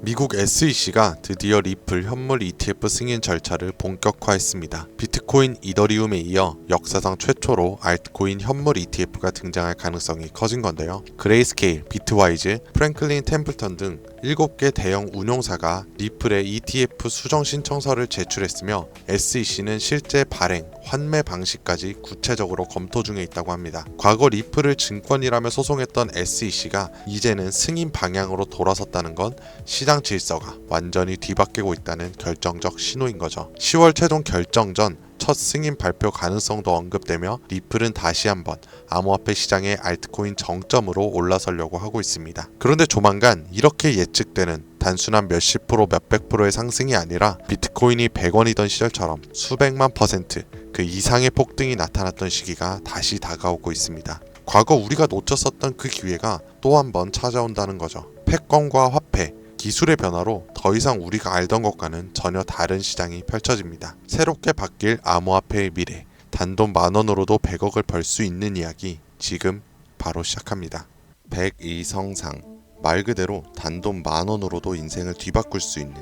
미국 SEC가 드디어 리플 현물 ETF 승인 절차를 본격화했습니다. 비트코인, 이더리움에 이어 역사상 최초로 알트코인 현물 ETF가 등장할 가능성이 커진 건데요. 그레이스케일, 비트와이즈, 프랭클린 템플턴 등 7개 대형 운용사가 리플의 ETF 수정 신청서를 제출했으며 SEC는 실제 발행, 환매 방식까지 구체적으로 검토 중에 있다고 합니다. 과거 리플을 증권이라며 소송했던 SEC가 이제는 승인 방향으로 돌아섰다는 건 시장 질서가 완전히 뒤바뀌고 있다는 결정적 신호인 거죠. 10월 최종 결정 전 첫 승인 발표 가능성도 언급되며 리플은 다시 한번 암호화폐 시장의 알트코인 정점으로 올라서려고 하고 있습니다. 그런데 조만간 이렇게 예측되는 단순한 몇십 프로 몇백 프로의 상승이 아니라 비트코인이 100원이던 시절처럼 수백만 퍼센트 그 이상의 폭등이 나타났던 시기가 다시 다가오고 있습니다. 과거 우리가 놓쳤었던 그 기회가 또 한 번 찾아온다는 거죠. 패권과 화폐, 기술의 변화로 더 이상 우리가 알던 것과는 전혀 다른 시장이 펼쳐집니다. 새롭게 바뀔 암호화폐의 미래, 단돈 10,000원으로도 100억을 벌 수 있는 이야기 지금 바로 시작합니다. 백이성상, 말 그대로 단돈 10,000원으로도 인생을 뒤바꿀 수 있는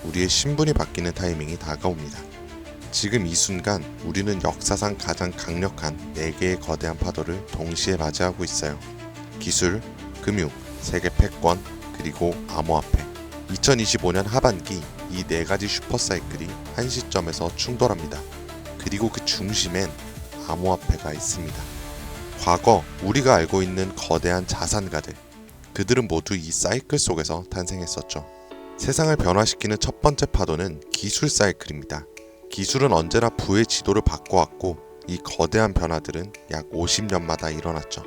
우리의 신분이 바뀌는 타이밍이 다가옵니다. 지금 이 순간 우리는 역사상 가장 강력한 4개의 거대한 파도를 동시에 맞이하고 있어요. 기술, 금융, 세계 패권, 그리고 암호화폐. 2025년 하반기 이 4가지 슈퍼사이클이 한 시점에서 충돌합니다. 그리고 그 중심엔 암호화폐가 있습니다. 과거 우리가 알고 있는 거대한 자산가들, 그들은 모두 이 사이클 속에서 탄생했었죠. 세상을 변화시키는 첫 번째 파도는 기술 사이클입니다. 기술은 언제나 부의 지도를 바꿔왔고 이 거대한 변화들은 약 50년마다 일어났죠.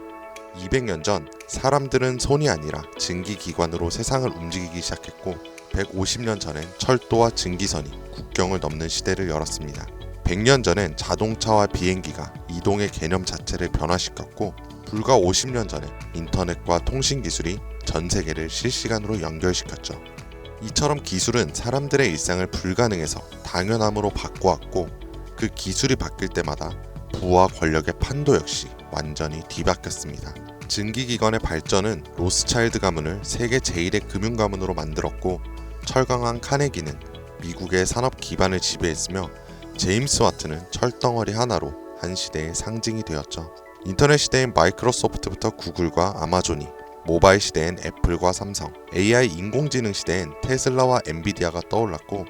200년 전 사람들은 손이 아니라 증기기관으로 세상을 움직이기 시작했고 150년 전엔 철도와 증기선이 국경을 넘는 시대를 열었습니다. 100년 전엔 자동차와 비행기가 이동의 개념 자체를 변화시켰고 불과 50년 전엔 인터넷과 통신기술이 전 세계를 실시간으로 연결시켰죠. 이처럼 기술은 사람들의 일상을 불가능해서 당연함으로 바꿔왔고 그 기술이 바뀔 때마다 부와 권력의 판도 역시 완전히 뒤바뀌었습니다. 증기기관의 발전은 로스차일드 가문을 세계 제1의 금융가문으로 만들었고 철강한 카네기는 미국의 산업 기반을 지배했으며 제임스 와트는 철덩어리 하나로 한 시대의 상징이 되었죠. 인터넷 시대인 마이크로소프트부터 구글과 아마존이, 모바일 시대엔 애플과 삼성, AI 인공지능 시대엔 테슬라와 엔비디아가 떠올랐고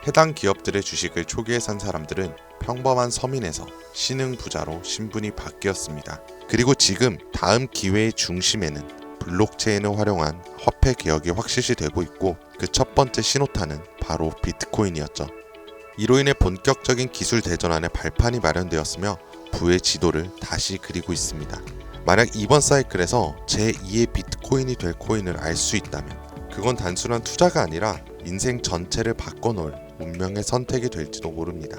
해당 기업들의 주식을 초기에 산 사람들은 평범한 서민에서 신흥 부자로 신분이 바뀌었습니다. 그리고 지금 다음 기회의 중심에는 블록체인을 활용한 화폐 개혁이 확실시 되고 있고 그 첫 번째 신호탄은 바로 비트코인이었죠. 이로 인해 본격적인 기술 대전환의 발판이 마련되었으며 부의 지도를 다시 그리고 있습니다. 만약 이번 사이클에서 제2의 비트코인이 될 코인을 알 수 있다면 그건 단순한 투자가 아니라 인생 전체를 바꿔놓을 운명의 선택이 될지도 모릅니다.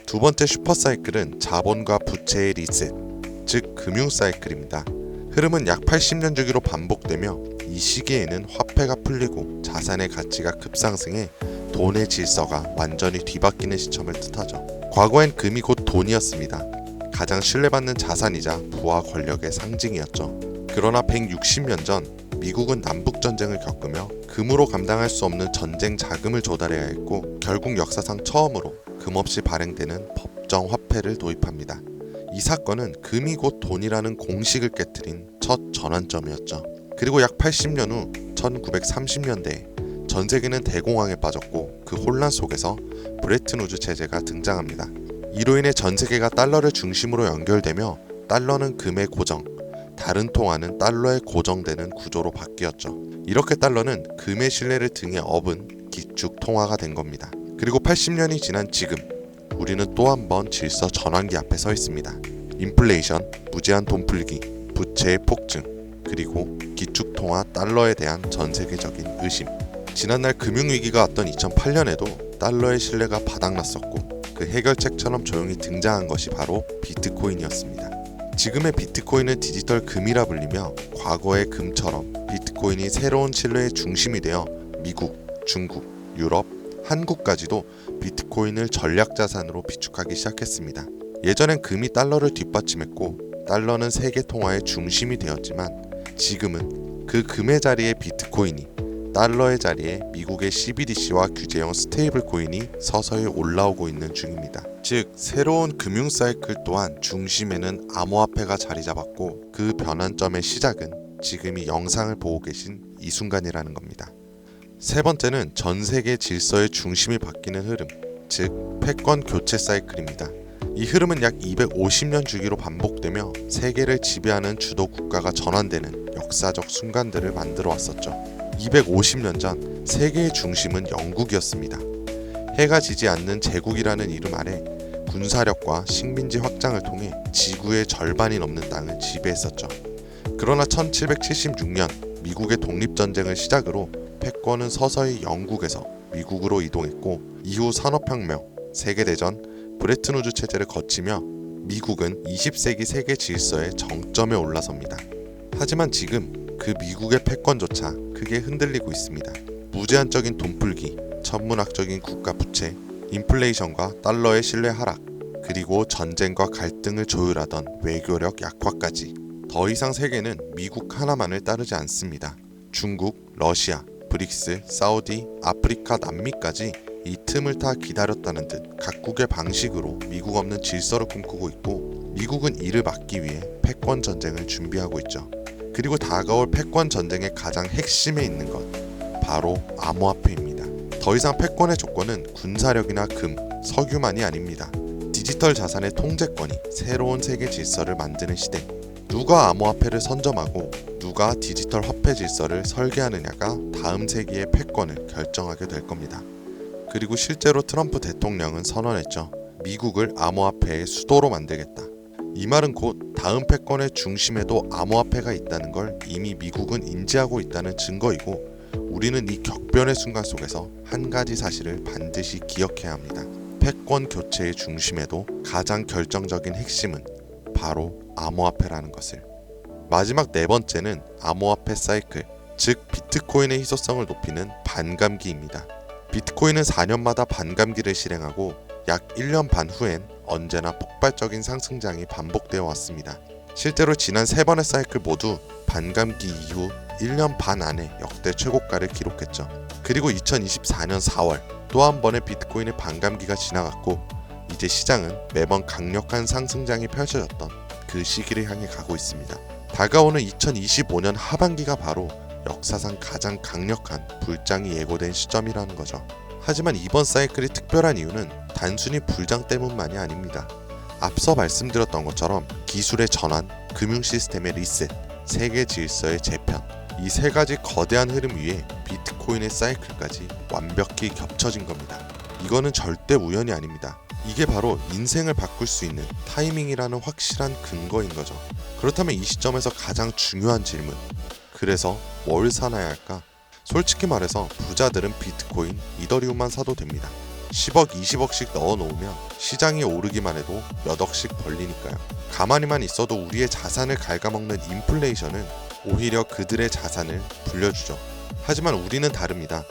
두 번째 슈퍼사이클은 자본과 부채의 리셋, 즉 금융 사이클입니다. 흐름은 약 80년 주기로 반복되며 이 시기에는 화폐가 풀리고 자산의 가치가 급상승해 돈의 질서가 완전히 뒤바뀌는 시점을 뜻하죠. 과거엔 금이 곧 돈이었습니다. 가장 신뢰받는 자산이자 부와 권력의 상징이었죠. 그러나 160년 전 미국은 남북전쟁을 겪으며 금으로 감당할 수 없는 전쟁 자금을 조달해야 했고 결국 역사상 처음으로 금 없이 발행되는 법정 화폐를 도입합니다. 이 사건은 금이 곧 돈이라는 공식을 깨트린 첫 전환점이었죠. 그리고 약 80년 후 1930년대에 전 세계는 대공황에 빠졌고 그 혼란 속에서 브레튼 우즈 체제가 등장합니다. 이로 인해 전 세계가 달러를 중심으로 연결되며 달러는 금의 고정, 다른 통화는 달러에 고정되는 구조로 바뀌었죠. 이렇게 달러는 금의 신뢰를 등에 업은 기축 통화가 된 겁니다. 그리고 80년이 지난 지금 우리는 또 한 번 질서 전환기 앞에 서 있습니다. 인플레이션, 무제한 돈풀기, 부채의 폭증, 그리고 기축 통화 달러에 대한 전 세계적인 의심. 지난날 금융위기가 왔던 2008년에도 달러의 신뢰가 바닥났었고 그 해결책처럼 조용히 등장한 것이 바로 비트코인이었습니다. 지금의 비트코인은 디지털 금이라 불리며 과거의 금처럼 비트코인이 새로운 신뢰의 중심이 되어 미국, 중국, 유럽, 한국까지도 비트코인을 전략자산으로 비축하기 시작했습니다. 예전엔 금이 달러를 뒷받침했고 달러는 세계 통화의 중심이 되었지만 지금은 그 금의 자리에 비트코인이 달러의 자리에 미국의 CBDC와 규제형 스테이블 코인이 서서히 올라오고 있는 중입니다. 즉 새로운 금융 사이클 또한 중심에는 암호화폐가 자리 잡았고 그 변환점의 시작은 지금 이 영상을 보고 계신 이 순간이라는 겁니다. 세 번째는 전 세계 질서의 중심이 바뀌는 흐름, 즉 패권 교체 사이클입니다. 이 흐름은 약 250년 주기로 반복되며 세계를 지배하는 주도 국가가 전환되는 역사적 순간들을 만들어 왔었죠. 250년 전 세계의 중심은 영국이었습니다. 해가 지지 않는 제국이라는 이름 아래 군사력과 식민지 확장을 통해 지구의 절반이 넘는 땅을 지배했었죠. 그러나 1776년 미국의 독립전쟁을 시작으로 패권은 서서히 영국에서 미국으로 이동했고 이후 산업혁명, 세계대전, 브레튼우즈 체제를 거치며 미국은 20세기 세계 질서의 정점에 올라섭니다. 하지만 지금 그 미국의 패권조차 크게 흔들리고 있습니다. 무제한적인 돈풀기, 천문학적인 국가 부채, 인플레이션과 달러의 신뢰 하락, 그리고 전쟁과 갈등을 조율하던 외교력 약화까지 더 이상 세계는 미국 하나만을 따르지 않습니다. 중국, 러시아, 브릭스, 사우디, 아프리카, 남미까지 이 틈을 타 기다렸다는 듯 각국의 방식으로 미국 없는 질서를 꿈꾸고 있고 미국은 이를 막기 위해 패권 전쟁을 준비하고 있죠. 그리고 다가올 패권 전쟁의 가장 핵심에 있는 것, 바로 암호화폐입니다. 더 이상 패권의 조건은 군사력이나 금, 석유만이 아닙니다. 디지털 자산의 통제권이 새로운 세계 질서를 만드는 시대. 누가 암호화폐를 선점하고 누가 디지털 화폐 질서를 설계하느냐가 다음 세기의 패권을 결정하게 될 겁니다. 그리고 실제로 트럼프 대통령은 선언했죠. 미국을 암호화폐의 수도로 만들겠다. 이 말은 곧 다음 패권의 중심에도 암호화폐가 있다는 걸 이미 미국은 인지하고 있다는 증거이고 우리는 이 격변의 순간 속에서 한 가지 사실을 반드시 기억해야 합니다. 패권 교체의 중심에도 가장 결정적인 핵심은 바로 암호화폐라는 것을. 마지막 네 번째는 암호화폐 사이클, 즉 비트코인의 희소성을 높이는 반감기입니다. 비트코인은 4년마다 반감기를 실행하고 약 1년 반 후엔 언제나 폭발적인 상승장이 반복되어 왔습니다. 실제로 지난 3번의 사이클 모두 반감기 이후 1년 반 안에 역대 최고가를 기록했죠. 그리고 2024년 4월 또 한 번의 비트코인의 반감기가 지나갔고 이제 시장은 매번 강력한 상승장이 펼쳐졌던 그 시기를 향해 가고 있습니다. 다가오는 2025년 하반기가 바로 역사상 가장 강력한 불장이 예고된 시점이라는 거죠. 하지만 이번 사이클이 특별한 이유는 단순히 불장 때문만이 아닙니다. 앞서 말씀드렸던 것처럼 기술의 전환, 금융 시스템의 리셋, 세계 질서의 재편, 이 세 가지 거대한 흐름 위에 비트코인의 사이클까지 완벽히 겹쳐진 겁니다. 이거는 절대 우연이 아닙니다. 이게 바로 인생을 바꿀 수 있는 타이밍이라는 확실한 근거인 거죠. 그렇다면 이 시점에서 가장 중요한 질문, 그래서 뭘 사놔야 할까? 솔직히 말해서 부자들은 비트코인, 이더리움만 사도 됩니다. 10억, 20억씩 넣어놓으면 시장이 오르기만 해도 몇 억씩 벌리니까요. 가만히만 있어도 우리의 자산을 갉아먹는 인플레이션은 오히려 그들의 자산을 불려주죠. 하지만 우리는 다릅니다.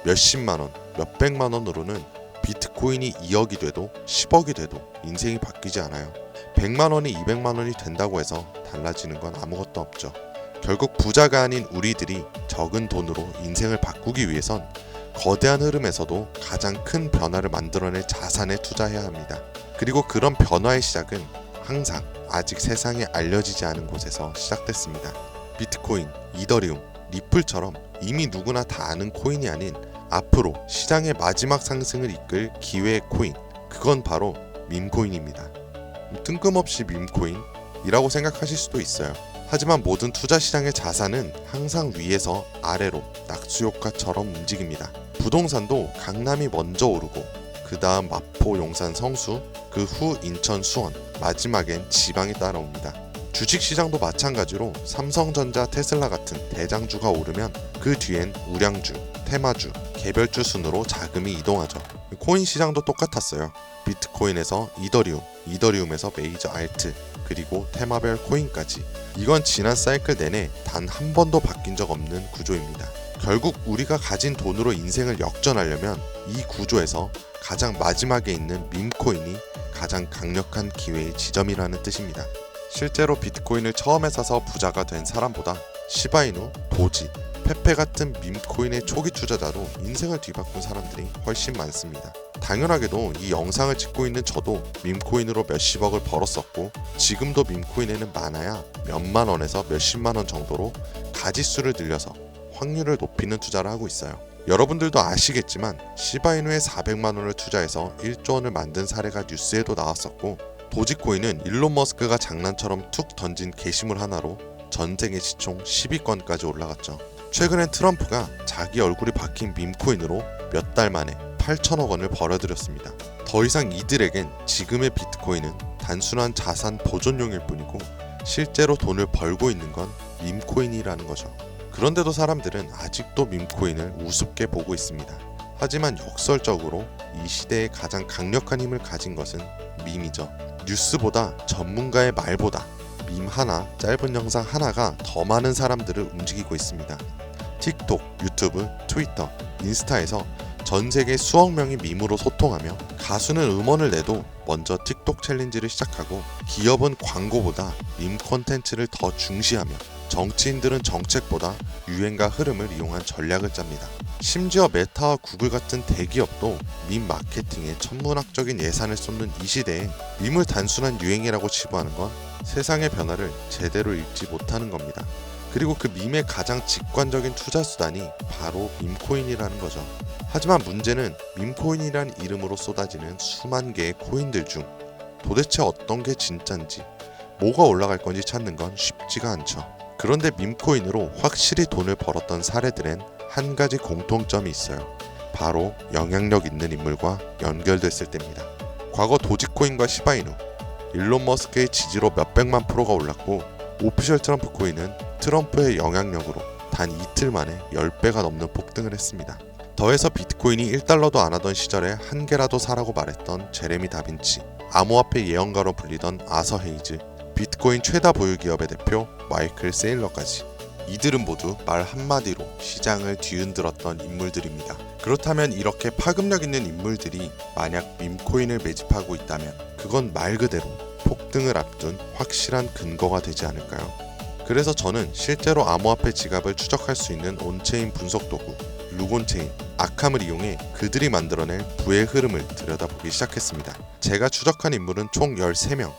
몇십만원, 몇백만원으로는 비트코인이 2억이 돼도 10억이 돼도 인생이 바뀌지 않아요. 100만원이 200만원이 된다고 해서 달라지는 건 아무것도 없죠. 결국 부자가 아닌 우리들이 적은 돈으로 인생을 바꾸기 위해선 거대한 흐름에서도 가장 큰 변화를 만들어낼 자산에 투자해야 합니다. 그리고 그런 변화의 시작은 항상 아직 세상에 알려지지 않은 곳에서 시작됐습니다. 비트코인, 이더리움, 리플처럼 이미 누구나 다 아는 코인이 아닌 앞으로 시장의 마지막 상승을 이끌 기회의 코인, 그건 바로 밈코인입니다. 뜬금없이 밈코인이라고 생각하실 수도 있어요. 하지만 모든 투자 시장의 자산은 항상 위에서 아래로 낙수효과처럼 움직입니다. 부동산도 강남이 먼저 오르고 그 다음 마포, 용산, 성수, 그 후 인천, 수원, 마지막엔 지방이 따라옵니다. 주식시장도 마찬가지로 삼성전자, 테슬라 같은 대장주가 오르면 그 뒤엔 우량주, 테마주, 개별주 순으로 자금이 이동하죠. 코인 시장도 똑같았어요. 비트코인에서 이더리움, 이더리움에서 메이저 알트, 그리고 테마별 코인까지. 이건 지난 사이클 내내 단 한 번도 바뀐 적 없는 구조입니다. 결국 우리가 가진 돈으로 인생을 역전하려면 이 구조에서 가장 마지막에 있는 밈코인이 가장 강력한 기회의 지점이라는 뜻입니다. 실제로 비트코인을 처음에 사서 부자가 된 사람보다 시바이누, 도지, 페페 같은 밈코인의 초기 투자자도 인생을 뒤바꾼 사람들이 훨씬 많습니다. 당연하게도 이 영상을 찍고 있는 저도 밈코인으로 몇십억을 벌었었고, 지금도 밈코인에는 많아야 몇만 원에서 몇십만 원 정도로 가지수를 늘려서 확률을 높이는 투자를 하고 있어요. 여러분들도 아시겠지만 시바이누에 400만 원을 투자해서 1조 원을 만든 사례가 뉴스에도 나왔었고, 도지코인은 일론 머스크가 장난처럼 툭 던진 게시물 하나로 전 세계 시총 10위권까지 올라갔죠. 최근엔 트럼프가 자기 얼굴이 박힌 밈코인으로 몇 달 만에 8천억 원을 벌어들였습니다. 더 이상 이들에겐 지금의 비트코인은 단순한 자산 보존용일 뿐이고, 실제로 돈을 벌고 있는 건 밈코인이라는 거죠. 그런데도 사람들은 아직도 밈코인을 우습게 보고 있습니다. 하지만 역설적으로 이 시대에 가장 강력한 힘을 가진 것은 밈이죠. 뉴스보다 전문가의 말보다 밈 하나, 짧은 영상 하나가 더 많은 사람들을 움직이고 있습니다. 틱톡, 유튜브, 트위터, 인스타에서 전 세계 수억 명이 밈으로 소통하며, 가수는 음원을 내도 먼저 틱톡 챌린지를 시작하고, 기업은 광고보다 밈 콘텐츠를 더 중시하며, 정치인들은 정책보다 유행과 흐름을 이용한 전략을 짭니다. 심지어 메타와 구글 같은 대기업도 밈 마케팅에 천문학적인 예산을 쏟는 이 시대에 밈을 단순한 유행이라고 치부하는 건 세상의 변화를 제대로 읽지 못하는 겁니다. 그리고 그 밈의 가장 직관적인 투자 수단이 바로 밈코인이라는 거죠. 하지만 문제는 밈코인이란 이름으로 쏟아지는 수만 개의 코인들 중 도대체 어떤 게 진짠지, 뭐가 올라갈 건지 찾는 건 쉽지가 않죠. 그런데 밈코인으로 확실히 돈을 벌었던 사례들엔 한 가지 공통점이 있어요. 바로 영향력 있는 인물과 연결됐을 때입니다. 과거 도지코인과 시바이누, 일론 머스크의 지지로 몇백만 프로가 올랐고, 오피셜 트럼프 코인은 트럼프의 영향력으로 단 이틀 만에 10배가 넘는 폭등을 했습니다. 더해서 비트코인이 1달러도 안 하던 시절에 한 개라도 사라고 말했던 제레미 다빈치, 암호화폐 예언가로 불리던 아서 헤이즈, 비트코인 최다 보유 기업의 대표 마이클 세일러까지, 이들은 모두 말 한마디로 시장을 뒤흔들었던 인물들입니다. 그렇다면 이렇게 파급력 있는 인물들이 만약 밈코인을 매집하고 있다면 그건 말 그대로 폭등을 앞둔 확실한 근거가 되지 않을까요? 그래서 저는 실제로 암호화폐 지갑을 추적할 수 있는 온체인 분석 도구 루곤체인, 아캄을 이용해 그들이 만들어낼 부의 흐름을 들여다보기 시작했습니다. 제가 추적한 인물은 총 13명,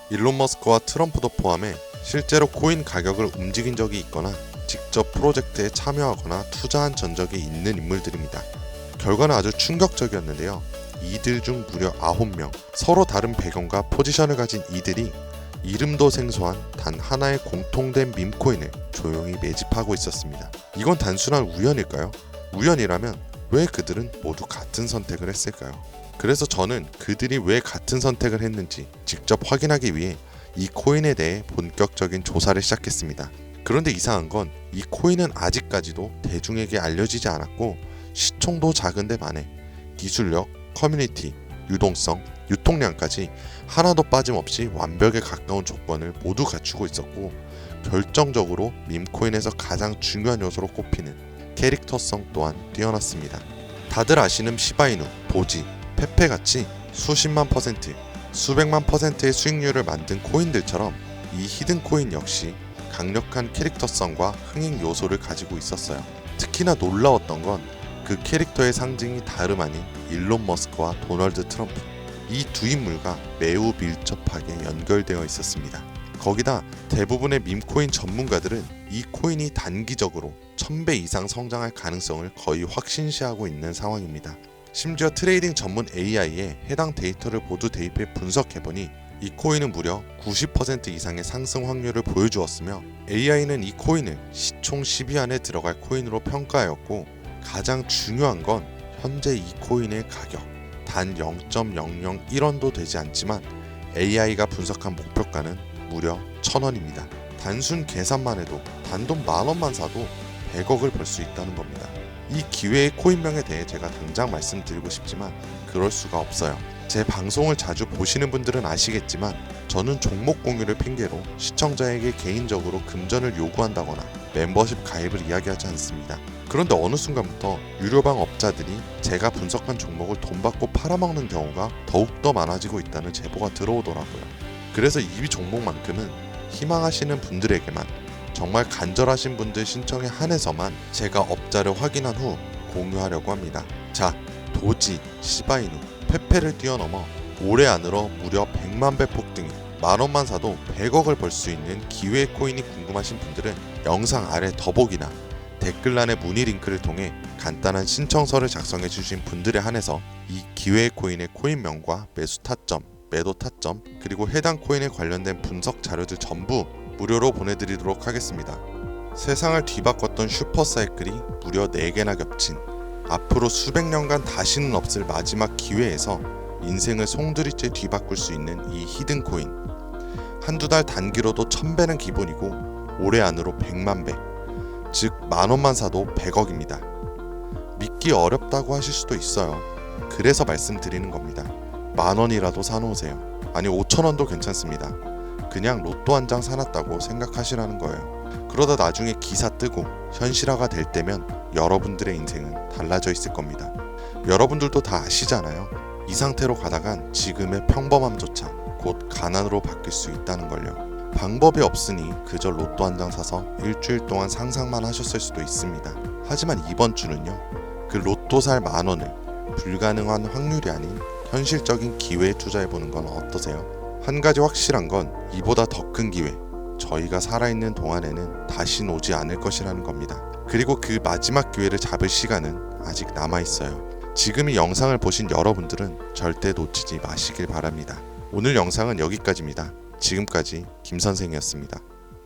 일론 머스크와 트럼프도 포함해 실제로 코인 가격을 움직인 적이 있거나 직접 프로젝트에 참여하거나 투자한 전적이 있는 인물들입니다. 결과는 아주 충격적이었는데요. 이들 중 무려 9명, 서로 다른 배경과 포지션을 가진 이들이 이름도 생소한 단 하나의 공통된 밈코인을 조용히 매집하고 있었습니다. 이건 단순한 우연일까요? 우연이라면 왜 그들은 모두 같은 선택을 했을까요? 그래서 저는 그들이 왜 같은 선택을 했는지 직접 확인하기 위해 이 코인에 대해 본격적인 조사를 시작했습니다. 그런데 이상한 건 이 코인은 아직까지도 대중에게 알려지지 않았고, 시총도 작은데 반해 기술력, 커뮤니티, 유동성, 유통량까지 하나도 빠짐없이 완벽에 가까운 조건을 모두 갖추고 있었고, 결정적으로 밈코인에서 가장 중요한 요소로 꼽히는 캐릭터성 또한 뛰어났습니다. 다들 아시는 시바이누, 도지, 페페같이 수십만 퍼센트, 수백만 퍼센트의 수익률을 만든 코인들처럼 이 히든코인 역시 강력한 캐릭터성과 흥행 요소를 가지고 있었어요. 특히나 놀라웠던 건 그 캐릭터의 상징이 다름 아닌 일론 머스크와 도널드 트럼프, 이 두 인물과 매우 밀접하게 연결되어 있었습니다. 거기다 대부분의 밈코인 전문가들은 이 코인이 단기적으로 1000배 이상 성장할 가능성을 거의 확신시하고 있는 상황입니다. 심지어 트레이딩 전문 AI에 해당 데이터를 모두 대입해 분석해보니 이 코인은 무려 90% 이상의 상승 확률을 보여주었으며, AI는 이 코인을 시총 10위 안에 들어갈 코인으로 평가하였고, 가장 중요한 건 현재 이 코인의 가격 단 0.001원도 되지 않지만 AI가 분석한 목표가는 무려 1000원입니다. 단순 계산만 해도 단돈 10,000원만 사도 100억을 벌 수 있다는 겁니다. 이 기회의 코인명에 대해 제가 당장 말씀드리고 싶지만 그럴 수가 없어요. 제 방송을 자주 보시는 분들은 아시겠지만 저는 종목 공유를 핑계로 시청자에게 개인적으로 금전을 요구한다거나 멤버십 가입을 이야기하지 않습니다. 그런데 어느 순간부터 유료방 업자들이 제가 분석한 종목을 돈 받고 팔아먹는 경우가 더욱더 많아지고 있다는 제보가 들어오더라고요. 그래서 이 종목만큼은 희망하시는 분들에게만 정말 간절하신 분들 신청에 한해서만 제가 업자를 확인한 후 공유하려고 합니다. 자, 도지, 시바이누, 페페를 뛰어넘어 올해 안으로 무려 100만 배 폭등인 만원만 사도 100억을 벌 수 있는 기회의 코인이 궁금하신 분들은 영상 아래 더보기나 댓글란의 문의 링크를 통해 간단한 신청서를 작성해 주신 분들에 한해서 이 기회의 코인의 코인명과 매수 타점, 매도 타점, 그리고 해당 코인에 관련된 분석 자료들 전부 무료로 보내드리도록 하겠습니다. 세상을 뒤바꿨던 슈퍼사이클이 무려 4개나 겹친 앞으로 수백 년간 다시는 없을 마지막 기회에서 인생을 송두리째 뒤바꿀 수 있는 이 히든코인. 한두 달 단기로도 1000배는 기본이고 올해 안으로 100만 배, 즉 만원만 사도 100억입니다. 믿기 어렵다고 하실 수도 있어요. 그래서 말씀드리는 겁니다. 만원이라도 사놓으세요. 아니 5천원도 괜찮습니다. 그냥 로또 한 장 사놨다고 생각하시라는 거예요. 그러다 나중에 기사 뜨고 현실화가 될 때면 여러분들의 인생은 달라져 있을 겁니다. 여러분들도 다 아시잖아요. 이 상태로 가다간 지금의 평범함조차 곧 가난으로 바뀔 수 있다는 걸요. 방법이 없으니 그저 로또 한 장 사서 일주일 동안 상상만 하셨을 수도 있습니다. 하지만 이번 주는요, 그 로또 살 만원을 불가능한 확률이 아닌 현실적인 기회에 투자해보는 건 어떠세요? 한 가지 확실한 건 이보다 더 큰 기회, 저희가 살아있는 동안에는 다시는 오지 않을 것이라는 겁니다. 그리고 그 마지막 기회를 잡을 시간은 아직 남아있어요. 지금 이 영상을 보신 여러분들은 절대 놓치지 마시길 바랍니다. 오늘 영상은 여기까지입니다. 지금까지 김선생이었습니다.